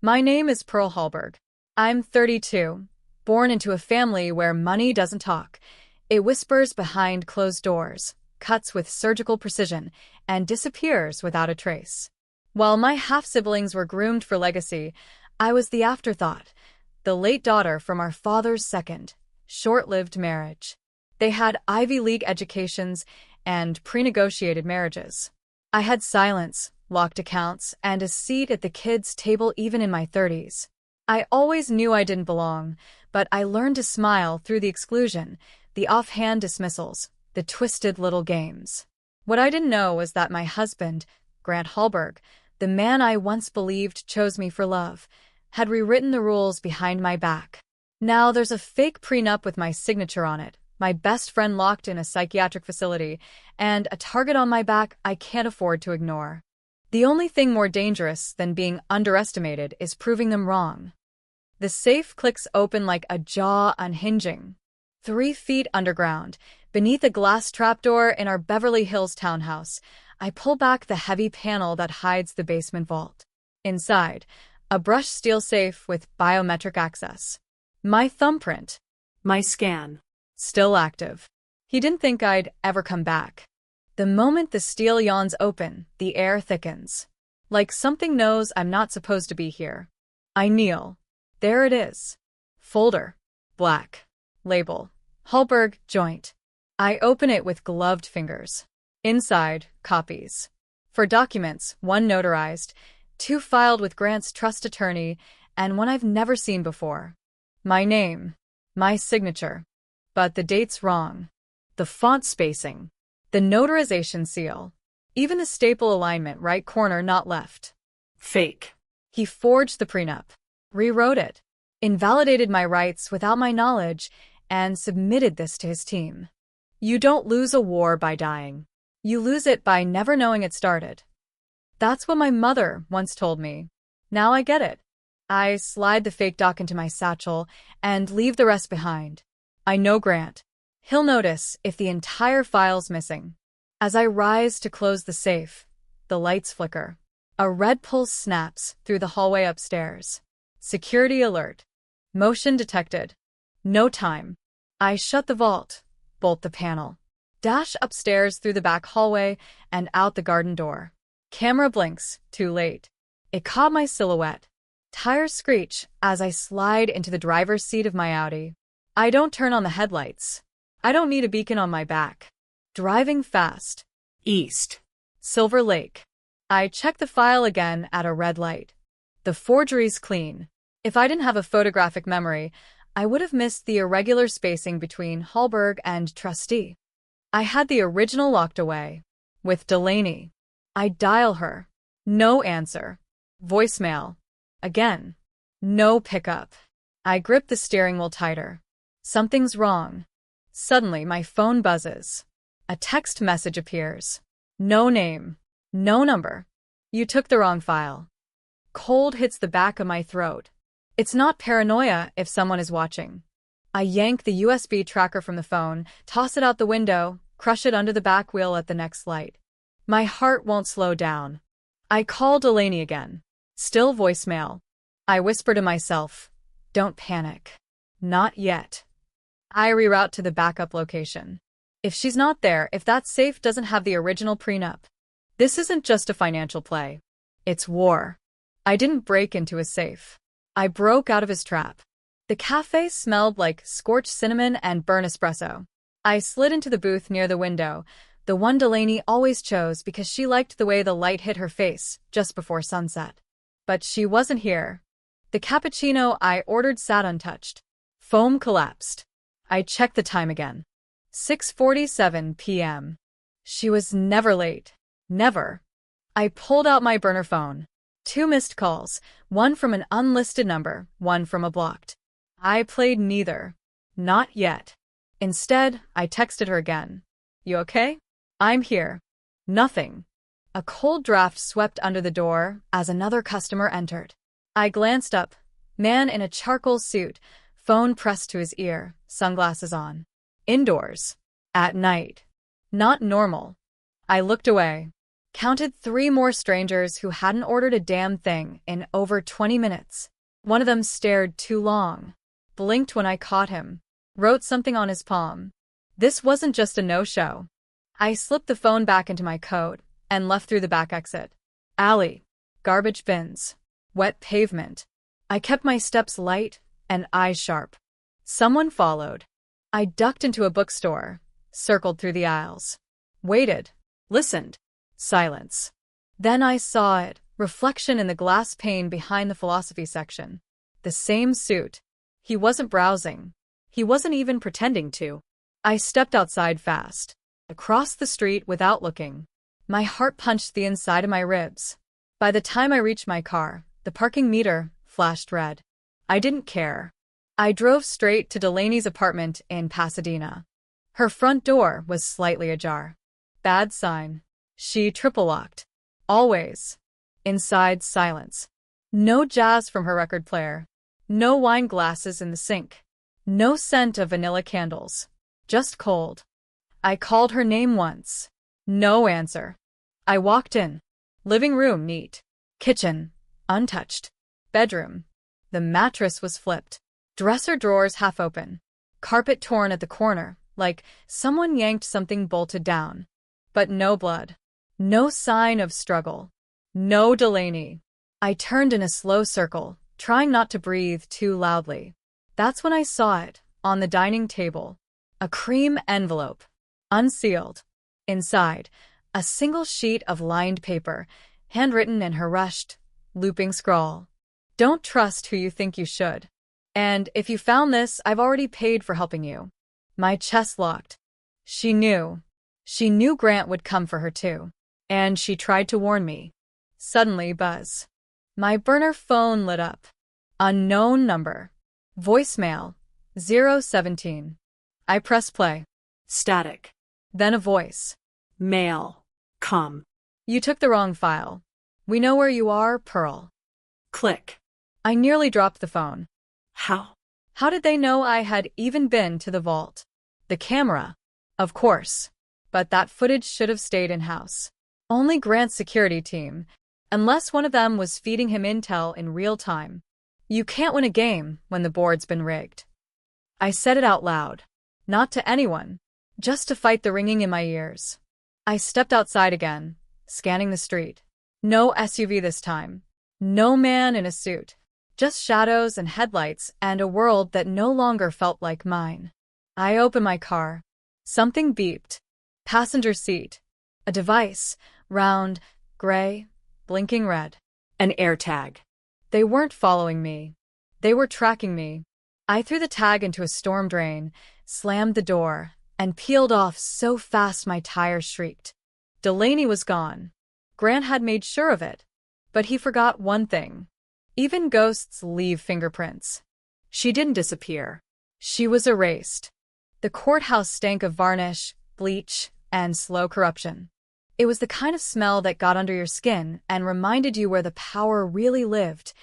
My name is Pearl Hallberg. I'm 32, born into a family where money doesn't talk. It whispers behind closed doors, cuts with surgical precision, and disappears without a trace. While my half-siblings were groomed for legacy, I was the afterthought, the late daughter from our father's second, short-lived marriage. They had Ivy League educations and pre-negotiated marriages. I had silence, locked accounts, and a seat at the kids' table even in my 30s. I always knew I didn't belong, but I learned to smile through the exclusion, the offhand dismissals, the twisted little games. What I didn't know was that my husband, Grant Hallberg, the man I once believed chose me for love, had rewritten the rules behind my back. Now there's a fake prenup with my signature on it, my best friend locked in a psychiatric facility, and a target on my back I can't afford to ignore. The only thing more dangerous than being underestimated is proving them wrong. The safe clicks open like a jaw unhinging. 3 feet underground, beneath a glass trapdoor in our Beverly Hills townhouse, I pull back the heavy panel that hides the basement vault. Inside, a brushed steel safe with biometric access. My thumbprint. My scan. Still active. He didn't think I'd ever come back. The moment the steel yawns open, the air thickens. Like something knows I'm not supposed to be here. I kneel. There it is. Folder. Black. Label. Hallberg, joint. I open it with gloved fingers. Inside, copies. For documents, 1 notarized, 2 filed with Grant's trust attorney, and 1 I've never seen before. My name. My signature. But the date's wrong. The font spacing. The notarization seal. Even the staple alignment, right corner not left. Fake. He forged the prenup. Rewrote it. Invalidated my rights without my knowledge, and submitted this to his team. You don't lose a war by dying. You lose it by never knowing it started. That's what my mother once told me. Now I get it. I slide the fake doc into my satchel and leave the rest behind. I know Grant. He'll notice if the entire file's missing. As I rise to close the safe, the lights flicker. A red pulse snaps through the hallway upstairs. Security alert. Motion detected. No time. I shut the vault, bolt the panel. Dash upstairs through the back hallway and out the garden door. Camera blinks, too late. It caught my silhouette. Tires screech as I slide into the driver's seat of my Audi. I don't turn on the headlights. I don't need a beacon on my back. Driving fast. East. Silver Lake. I check the file again at a red light. The forgery's clean. If I didn't have a photographic memory, I would have missed the irregular spacing between Hallberg and trustee. I had the original locked away. With Delaney. I dial her. No answer. Voicemail. Again. No pickup. I grip the steering wheel tighter. Something's wrong. Suddenly, my phone buzzes. A text message appears. No name. No number. You took the wrong file. Cold hits the back of my throat. It's not paranoia if someone is watching. I yank the USB tracker from the phone, toss it out the window, crush it under the back wheel at the next light. My heart won't slow down. I call Delaney again. Still voicemail. I whisper to myself, don't panic. Not yet. I reroute to the backup location. If she's not there, if that safe doesn't have the original prenup. This isn't just a financial play. It's war. I didn't break into his safe. I broke out of his trap. The cafe smelled like scorched cinnamon and burnt espresso. I slid into the booth near the window, the one Delaney always chose because she liked the way the light hit her face just before sunset. But she wasn't here. The cappuccino I ordered sat untouched. Foam collapsed. I checked the time again. 6:47 p.m. She was never late. Never. I pulled out my burner phone. 2 missed calls, 1 from an unlisted number, 1 from a blocked. I played neither. Not yet. Instead, I texted her again. You okay? I'm here. Nothing. A cold draft swept under the door as another customer entered. I glanced up. Man in a charcoal suit, phone pressed to his ear, sunglasses on. Indoors. At night. Not normal. I looked away. Counted 3 more strangers who hadn't ordered a damn thing in over 20 minutes. One of them stared too long, blinked when I caught him, wrote something on his palm. This wasn't just a no-show. I slipped the phone back into my coat and left through the back exit. Alley, garbage bins, wet pavement. I kept my steps light and eyes sharp. Someone followed. I ducked into a bookstore, circled through the aisles, waited, listened. Silence. Then I saw it, reflection in the glass pane behind the philosophy section. The same suit. He wasn't browsing. He wasn't even pretending to. I stepped outside fast, across the street without looking. My heart punched the inside of my ribs. By the time I reached my car, the parking meter flashed red. I didn't care. I drove straight to Delaney's apartment in Pasadena. Her front door was slightly ajar. Bad sign. She triple-locked. Always. Inside, silence. No jazz from her record player. No wine glasses in the sink. No scent of vanilla candles. Just cold. I called her name once. No answer. I walked in. Living room neat. Kitchen untouched. Bedroom. The mattress was flipped. Dresser drawers half open. Carpet torn at the corner, like someone yanked something bolted down. But no blood. No sign of struggle. No Delaney. I turned in a slow circle, trying not to breathe too loudly. That's when I saw it, on the dining table. A cream envelope. Unsealed. Inside, a single sheet of lined paper, handwritten in her rushed, looping scrawl. Don't trust who you think you should. And if you found this, I've already paid for helping you. My chest locked. She knew. She knew Grant would come for her too. And she tried to warn me. Suddenly, buzz. My burner phone lit up. Unknown number. Voicemail. 017. I pressed play. Static. Then a voice. Mail. Come. You took the wrong file. We know where you are, Pearl. Click. I nearly dropped the phone. How? How did they know I had even been to the vault? The camera. Of course. But that footage should have stayed in-house. Only Grant's security team, unless one of them was feeding him intel in real time. You can't win a game when the board's been rigged. I said it out loud. Not to anyone. Just to fight the ringing in my ears. I stepped outside again, scanning the street. No SUV this time. No man in a suit. Just shadows and headlights and a world that no longer felt like mine. I opened my car. Something beeped. Passenger seat. A device. Round, gray, blinking red. An AirTag. They weren't following me. They were tracking me. I threw the tag into a storm drain, slammed the door, and peeled off so fast my tires shrieked. Delaney was gone. Grant had made sure of it. But he forgot one thing. Even ghosts leave fingerprints. She didn't disappear. She was erased. The courthouse stank of varnish, bleach, and slow corruption. It was the kind of smell that got under your skin and reminded you where the power really lived,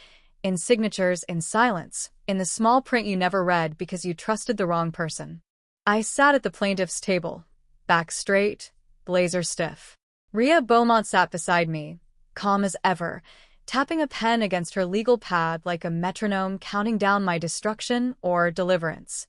in signatures, in silence, in the small print you never read because you trusted the wrong person. I sat at the plaintiff's table, back straight, blazer stiff. Rhea Beaumont sat beside me, calm as ever, tapping a pen against her legal pad like a metronome counting down my destruction or deliverance.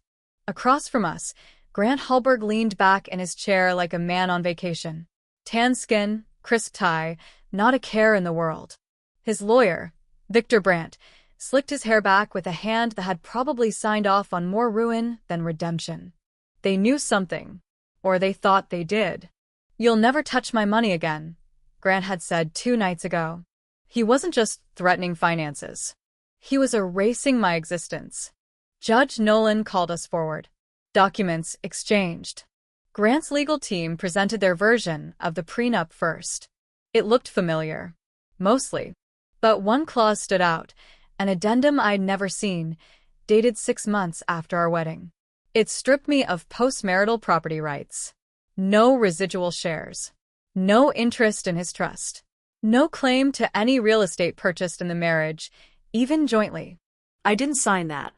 Across from us, Grant Hallberg leaned back in his chair like a man on vacation. Tan skin, crisp tie, not a care in the world. His lawyer, Victor Brandt, slicked his hair back with a hand that had probably signed off on more ruin than redemption. They knew something, or they thought they did. "You'll never touch my money again," Grant had said 2 nights ago. He wasn't just threatening finances. He was erasing my existence. Judge Nolan called us forward. Documents exchanged. Grant's legal team presented their version of the prenup first. It looked familiar. Mostly. But one clause stood out, an addendum I'd never seen, dated 6 months after our wedding. It stripped me of post-marital property rights. No residual shares. No interest in his trust. No claim to any real estate purchased in the marriage, even jointly. I didn't sign that.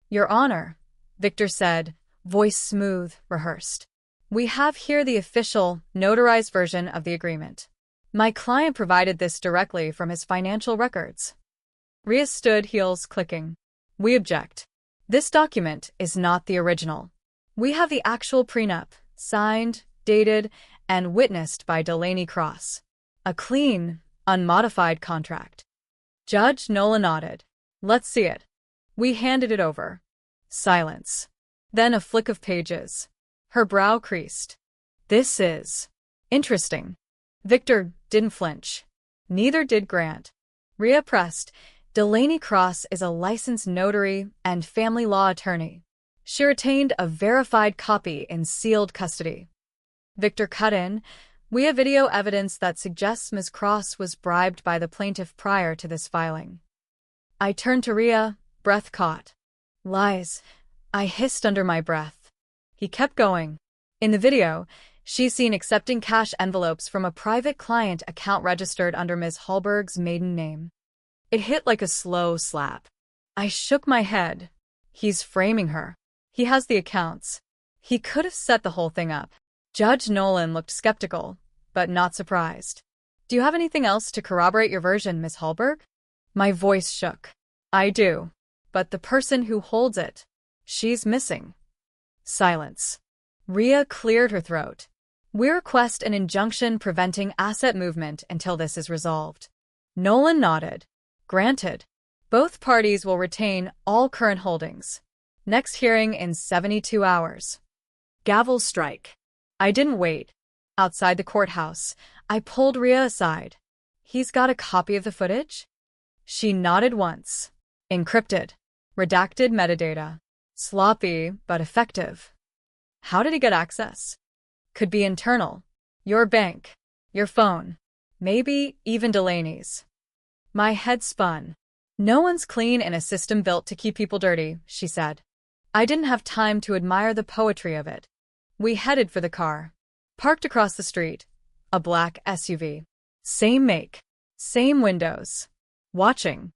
Your Honor, Victor said, voice smooth, rehearsed. We have here the official, notarized version of the agreement. My client provided this directly from his financial records. Ria stood, heels clicking. We object. This document is not the original. We have the actual prenup, signed, dated, and witnessed by Delaney Cross. A clean, unmodified contract. Judge Nolan nodded. Let's see it. We handed it over. Silence. Then a flick of pages. Her brow creased. This is interesting. Victor didn't flinch. Neither did Grant. Ria pressed. Delaney Cross is a licensed notary and family law attorney. She retained a verified copy in sealed custody. Victor cut in. We have video evidence that suggests Ms. Cross was bribed by the plaintiff prior to this filing. I turned to Ria, breath caught. Lies. I hissed under my breath. He kept going. In the video, she's seen accepting cash envelopes from a private client account registered under Ms. Hallberg's maiden name. It hit like a slow slap. I shook my head. He's framing her. He has the accounts. He could have set the whole thing up. Judge Nolan looked skeptical, but not surprised. Do you have anything else to corroborate your version, Ms. Hallberg? My voice shook. I do. But the person who holds it, she's missing. Silence. Ria cleared her throat. We request an injunction preventing asset movement until this is resolved. Nolan nodded. Granted. Both parties will retain all current holdings. Next hearing in 72 hours. Gavel strike. I didn't wait. Outside the courthouse, I pulled Ria aside. He's got a copy of the footage? She nodded once. Encrypted. Redacted metadata. Sloppy, but effective. How did he get access? Could be internal. Your bank. Your phone. Maybe even Delaney's. My head spun. No one's clean in a system built to keep people dirty, she said. I didn't have time to admire the poetry of it. We headed for the car. Parked across the street. A black SUV. Same make. Same windows. Watching.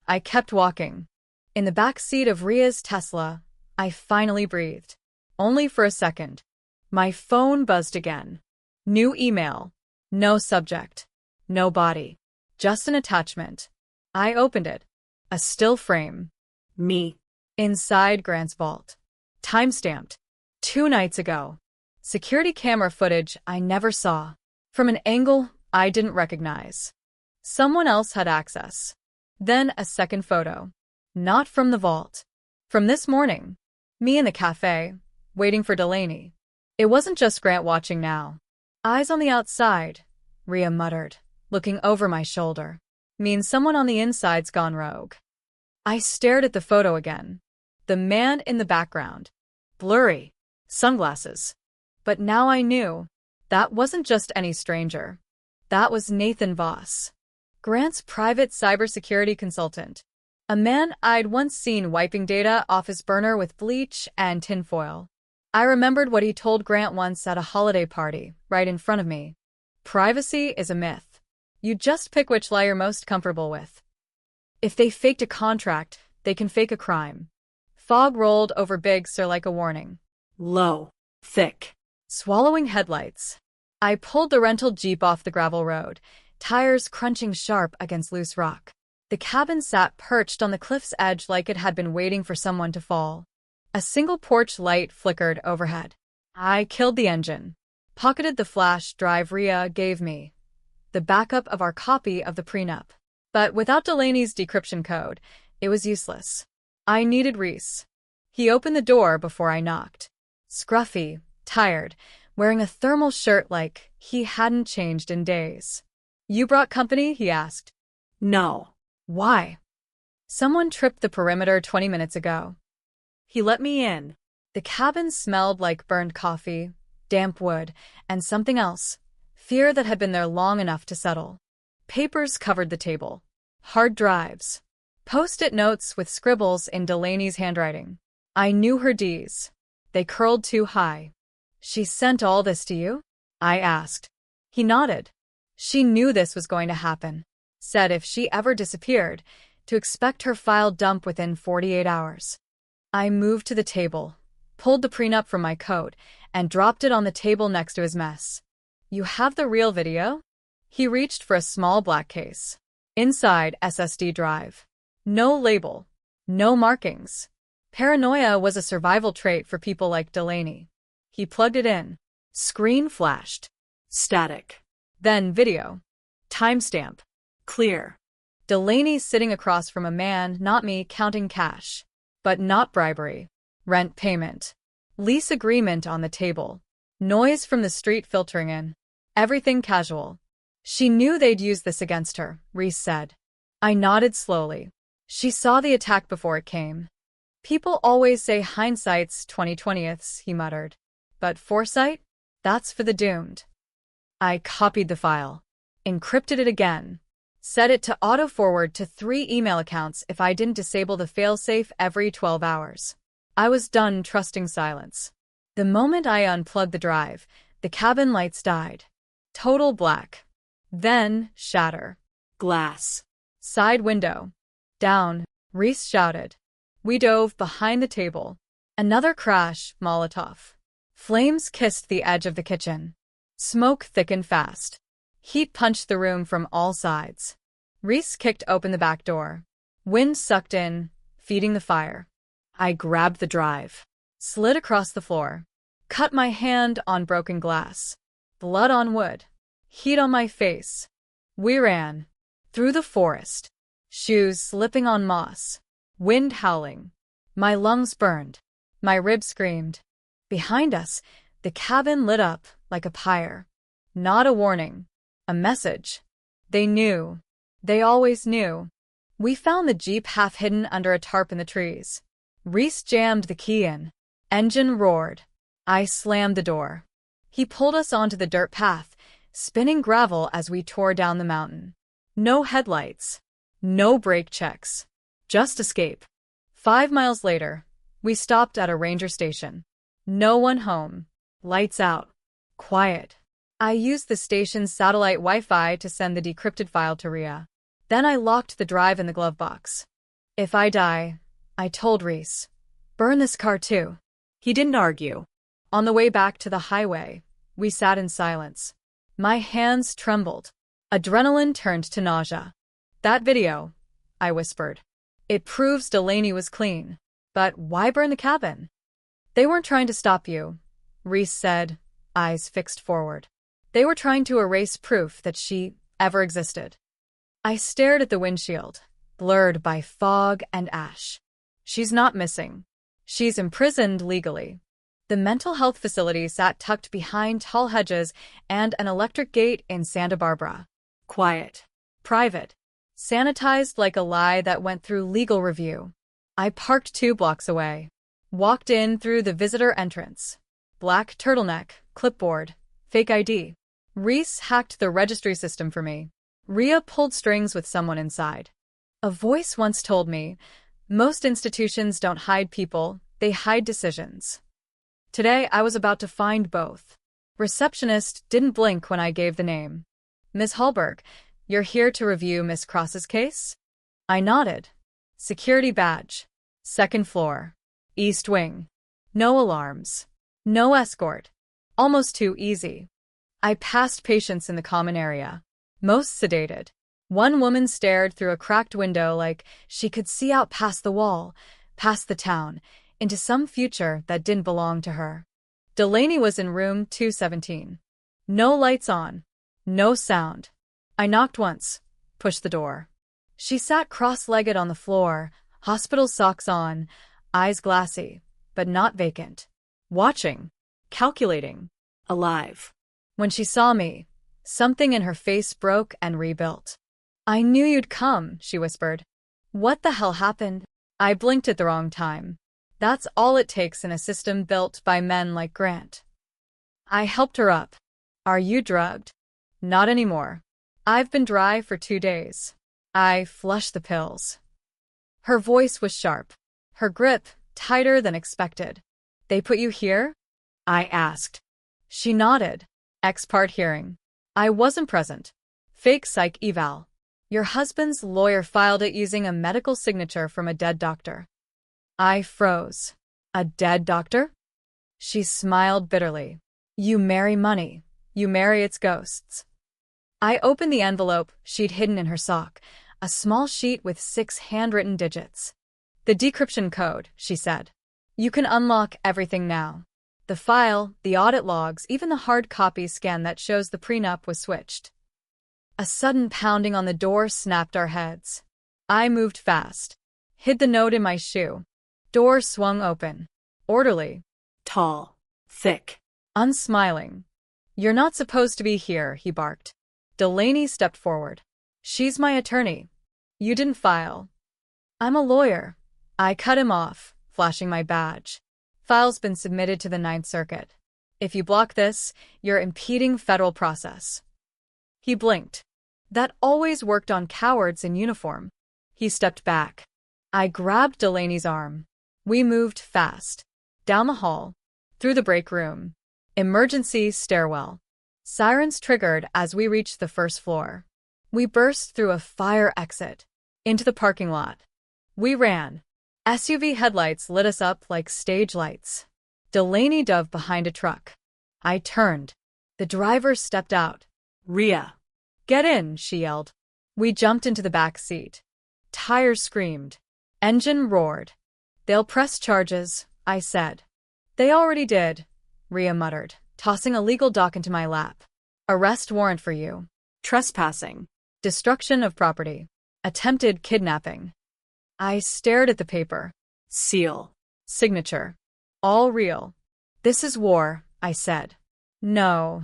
I kept walking. In the back seat of Ria's Tesla, I finally breathed. Only for a second. My phone buzzed again. New email. No subject. No body. Just an attachment. I opened it. A still frame. Me. Inside Grant's vault. Timestamped. 2 nights ago. Security camera footage I never saw. From an angle I didn't recognize. Someone else had access. Then a second photo. Not from the vault. From this morning. Me in the cafe, waiting for Delaney. It wasn't just Grant watching now. Eyes on the outside, Ria muttered, looking over my shoulder. Means someone on the inside's gone rogue. I stared at the photo again. The man in the background. Blurry. Sunglasses. But now I knew. That wasn't just any stranger. That was Nathan Voss. Grant's private cybersecurity consultant. A man I'd once seen wiping data off his burner with bleach and tinfoil. I remembered what he told Grant once at a holiday party, right in front of me. Privacy is a myth. You just pick which lie you're most comfortable with. If they faked a contract, they can fake a crime. Fog rolled over Big Sur like a warning. Low. Thick. Swallowing headlights. I pulled the rental Jeep off the gravel road, tires crunching sharp against loose rock. The cabin sat perched on the cliff's edge like it had been waiting for someone to fall. A single porch light flickered overhead. I killed the engine. Pocketed the flash drive Ria gave me. The backup of our copy of the prenup. But without Delaney's decryption code, it was useless. I needed Reese. He opened the door before I knocked. Scruffy, tired, wearing a thermal shirt like he hadn't changed in days. You brought company? He asked. No. Why? Someone tripped the perimeter 20 minutes ago. He let me in. The cabin smelled like burned coffee, damp wood, and something else. Fear that had been there long enough to settle. Papers covered the table. Hard drives. Post-it notes with scribbles in Delaney's handwriting. I knew her D's. They curled too high. She sent all this to you? I asked. He nodded. She knew this was going to happen. Said if she ever disappeared, to expect her file dump within 48 hours. I moved to the table, pulled the prenup from my coat, and dropped it on the table next to his mess. You have the real video? He reached for a small black case. Inside, SSD drive. No label. No markings. Paranoia was a survival trait for people like Delaney. He plugged it in. Screen flashed. Static. Then video. Timestamp. Clear. Delaney sitting across from a man, not me, counting cash. But not bribery. Rent payment. Lease agreement on the table. Noise from the street filtering in. Everything casual. She knew they'd use this against her, Reese said. I nodded slowly. She saw the attack before it came. People always say hindsight's 20/20ths, he muttered. But foresight? That's for the doomed. I copied the file. Encrypted it again. Set it to auto-forward to 3 email accounts if I didn't disable the failsafe every 12 hours. I was done trusting silence. The moment I unplugged the drive, the cabin lights died. Total black. Then, shatter. Glass. Side window. Down, Reese shouted. We dove behind the table. Another crash, Molotov. Flames kissed the edge of the kitchen. Smoke thickened fast. Heat punched the room from all sides. Reese kicked open the back door. Wind sucked in, feeding the fire. I grabbed the drive. Slid across the floor. Cut my hand on broken glass. Blood on wood. Heat on my face. We ran. Through the forest. Shoes slipping on moss. Wind howling. My lungs burned. My ribs screamed. Behind us, the cabin lit up like a pyre. Not a warning. A message. They knew. They always knew. We found the Jeep half hidden under a tarp in the trees. Reese jammed the key in. Engine roared. I slammed the door. He pulled us onto the dirt path, spinning gravel as we tore down the mountain. No headlights. No brake checks. Just escape. 5 miles later, we stopped at a ranger station. No one home. Lights out. Quiet. I used the station's satellite Wi-Fi to send the decrypted file to Rhea. Then I locked the drive in the glove box. If I die, I told Reese, burn this car too. He didn't argue. On the way back to the highway, we sat in silence. My hands trembled. Adrenaline turned to nausea. That video, I whispered. It proves Delaney was clean. But why burn the cabin? They weren't trying to stop you, Reese said, eyes fixed forward. They were trying to erase proof that she ever existed. I stared at the windshield, blurred by fog and ash. She's not missing. She's imprisoned legally. The mental health facility sat tucked behind tall hedges and an electric gate in Santa Barbara. Quiet. Private. Sanitized like a lie that went through legal review. I parked 2 blocks away. Walked in through the visitor entrance. Black turtleneck, clipboard, fake ID. Reese hacked the registry system for me. Rhea pulled strings with someone inside. A voice once told me, most institutions don't hide people, they hide decisions. Today I was about to find both. Receptionist didn't blink when I gave the name. Ms. Hallberg, you're here to review Miss Cross's case? I nodded. Security badge. 2nd floor. East wing. No alarms. No escort. Almost too easy. I passed patients in the common area. Most sedated. One woman stared through a cracked window like she could see out past the wall, past the town, into some future that didn't belong to her. Delaney was in room 217. No lights on. No sound. I knocked once, pushed the door. She sat cross-legged on the floor, hospital socks on, eyes glassy, but not vacant. Watching. Calculating. Alive. When she saw me, something in her face broke and rebuilt. I knew you'd come, she whispered. What the hell happened? I blinked at the wrong time. That's all it takes in a system built by men like Grant. I helped her up. Are you drugged? Not anymore. I've been dry for 2 days. I flushed the pills. Her voice was sharp. Her grip tighter than expected. They put you here? I asked. She nodded. Ex-part hearing. I wasn't present. Fake psych eval. Your husband's lawyer filed it using a medical signature from a dead doctor. I froze. A dead doctor? She smiled bitterly. You marry money. You marry its ghosts. I opened the envelope she'd hidden in her sock, a small sheet with 6 handwritten digits. The decryption code, she said. You can unlock everything now. The file, the audit logs, even the hard copy scan that shows the prenup was switched. A sudden pounding on the door snapped our heads. I moved fast. Hid the note in my shoe. Door swung open. Orderly. Tall. Thick. Unsmiling. You're not supposed to be here, he barked. Delaney stepped forward. She's my attorney. You didn't file. I'm a lawyer. I cut him off, flashing my badge. File's been submitted to the Ninth Circuit. If you block this, you're impeding federal process. He blinked. That always worked on cowards in uniform. He stepped back. I grabbed Delaney's arm. We moved fast. Down the hall. Through the break room. Emergency stairwell. Sirens triggered as we reached the first floor. We burst through a fire exit. Into the parking lot. We ran. SUV headlights lit us up like stage lights. Delaney dove behind a truck. I turned. The driver stepped out. Rhea. Get in, she yelled. We jumped into the back seat. Tires screamed. Engine roared. They'll press charges, I said. They already did, Rhea muttered, tossing a legal doc into my lap. Arrest warrant for you. Trespassing. Destruction of property. Attempted kidnapping. I stared at the paper. Seal. Signature. All real. This is war, I said. No,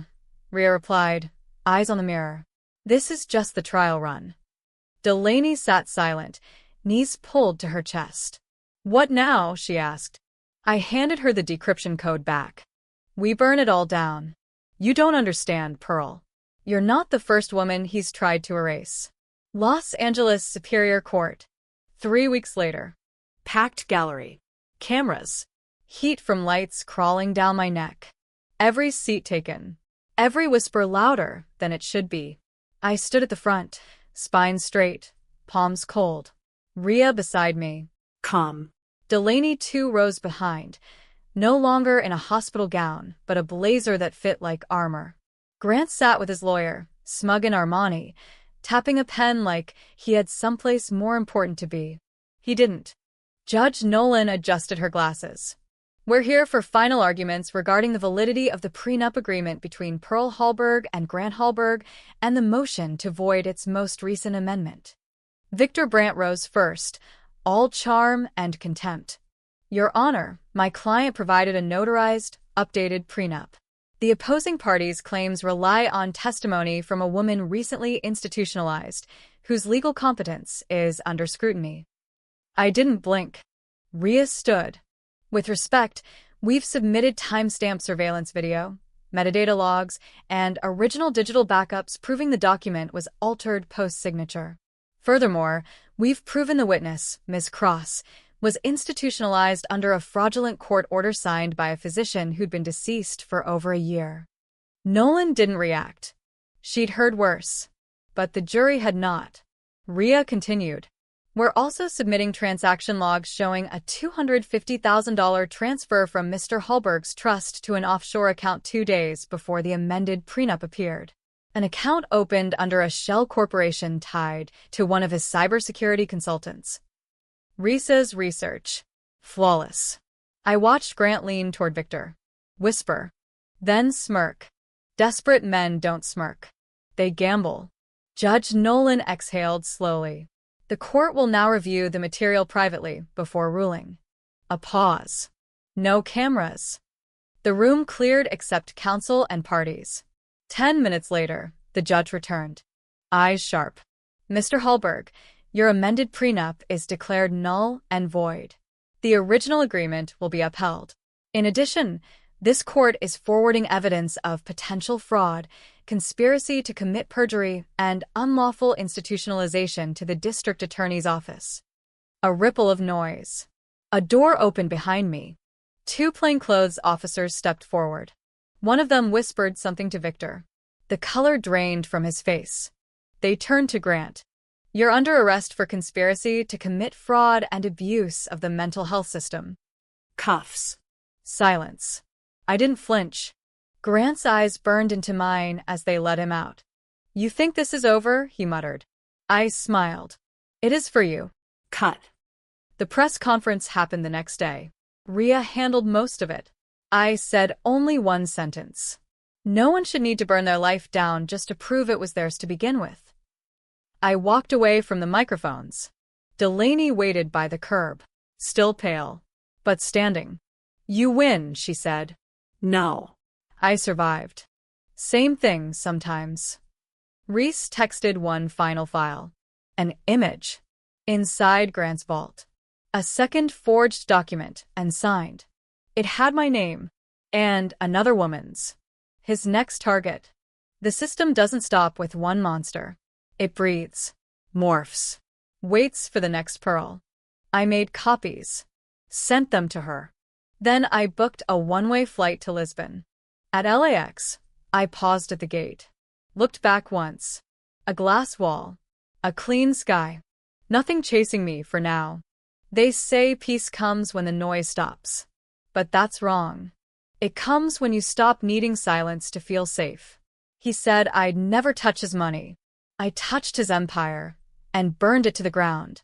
Rhea replied, eyes on the mirror. This is just the trial run. Delaney sat silent, knees pulled to her chest. What now? She asked. I handed her the decryption code back. We burn it all down. You don't understand, Pearl. You're not the first woman he's tried to erase. Los Angeles Superior Court. 3 weeks later. Packed gallery. Cameras. Heat from lights crawling down my neck. Every seat taken. Every whisper louder than it should be. I stood at the front, spine straight, palms cold. Rhea beside me. Calm. Delaney 2 rows behind, no longer in a hospital gown, but a blazer that fit like armor. Grant sat with his lawyer, smug in Armani, tapping a pen like he had someplace more important to be. He didn't. Judge Nolan adjusted her glasses. We're here for final arguments regarding the validity of the prenup agreement between Pearl Hallberg and Grant Hallberg and the motion to void its most recent amendment. Victor Brandt rose first, all charm and contempt. Your Honor, my client provided a notarized, updated prenup. The opposing party's claims rely on testimony from a woman recently institutionalized, whose legal competence is under scrutiny. I didn't blink. Rhea stood. With respect, we've submitted timestamp surveillance video, metadata logs, and original digital backups proving the document was altered post-signature. Furthermore, we've proven the witness, Ms. Cross, was institutionalized under a fraudulent court order signed by a physician who'd been deceased for over a year. Nolan didn't react. She'd heard worse. But the jury had not. Rhea continued. We're also submitting transaction logs showing a $250,000 transfer from Mr. Hallberg's trust to an offshore account 2 days before the amended prenup appeared. An account opened under a shell corporation tied to one of his cybersecurity consultants. Risa's research. Flawless. I watched Grant lean toward Victor. Whisper. Then smirk. Desperate men don't smirk. They gamble. Judge Nolan exhaled slowly. The court will now review the material privately before ruling. A pause. No cameras. The room cleared except counsel and parties. 10 minutes later, the judge returned. Eyes sharp. Mr. Hallberg, your amended prenup is declared null and void. The original agreement will be upheld. In addition, this court is forwarding evidence of potential fraud, conspiracy to commit perjury, and unlawful institutionalization to the district attorney's office. A ripple of noise. A door opened behind me. 2 plainclothes officers stepped forward. One of them whispered something to Victor. The color drained from his face. They turned to Grant. You're under arrest for conspiracy to commit fraud and abuse of the mental health system. Cuffs. Silence. I didn't flinch. Grant's eyes burned into mine as they let him out. You think this is over? He muttered. I smiled. It is for you. Cut. The press conference happened the next day. Rhea handled most of it. I said only one sentence. No one should need to burn their life down just to prove it was theirs to begin with. I walked away from the microphones. Delaney waited by the curb, still pale, but standing. You win, she said. No. I survived. Same thing sometimes. Reese texted one final file. An image. Inside Grant's vault. A second forged document and signed. It had my name. And another woman's. His next target. The system doesn't stop with one monster. It breathes. Morphs. Waits for the next pearl. I made copies. Sent them to her. Then I booked a one-way flight to Lisbon. At LAX, I paused at the gate. Looked back once. A glass wall. A clean sky. Nothing chasing me for now. They say peace comes when the noise stops. But that's wrong. It comes when you stop needing silence to feel safe. He said I'd never touch his money. I touched his empire and burned it to the ground.